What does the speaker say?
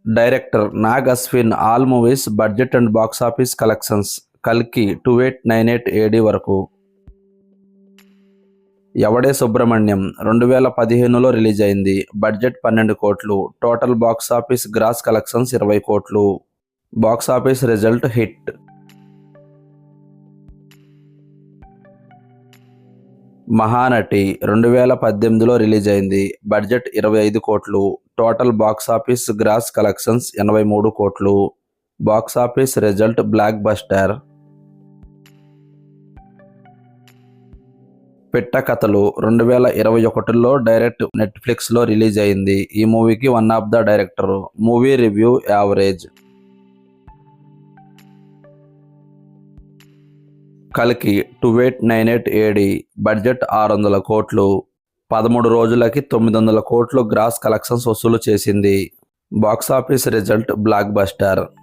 Director Nag Ashwin all movies budget and box office collections కల్కి 2898 AD వరకు. ఎవడే సుబ్రహ్మణ్యం 2015లో రిలీజ్ అయింది. బడ్జెట్ 12 కోట్లు, total box office gross collections 20 కోట్లు. Box office result hit. Mahanati 2018లో రిలీజ్ అయింది. బడ్జెట్ 25 కోట్లు, total box office gross collections 83 కోట్లు. Box office result blockbuster. Pitta Kathalu 2021లో డైరెక్ట్ నెట్ఫ్లిక్స్లో రిలీజ్ అయింది. ఈ మూవీకి one of the director. Movie review average. కల్కి 2898 AD బడ్జెట్ 600 కోట్లు, 13 రోజులకి 900 కోట్లు గ్రాస్ కలెక్షన్స్ వసూలు చేసింది. Box office result block buster.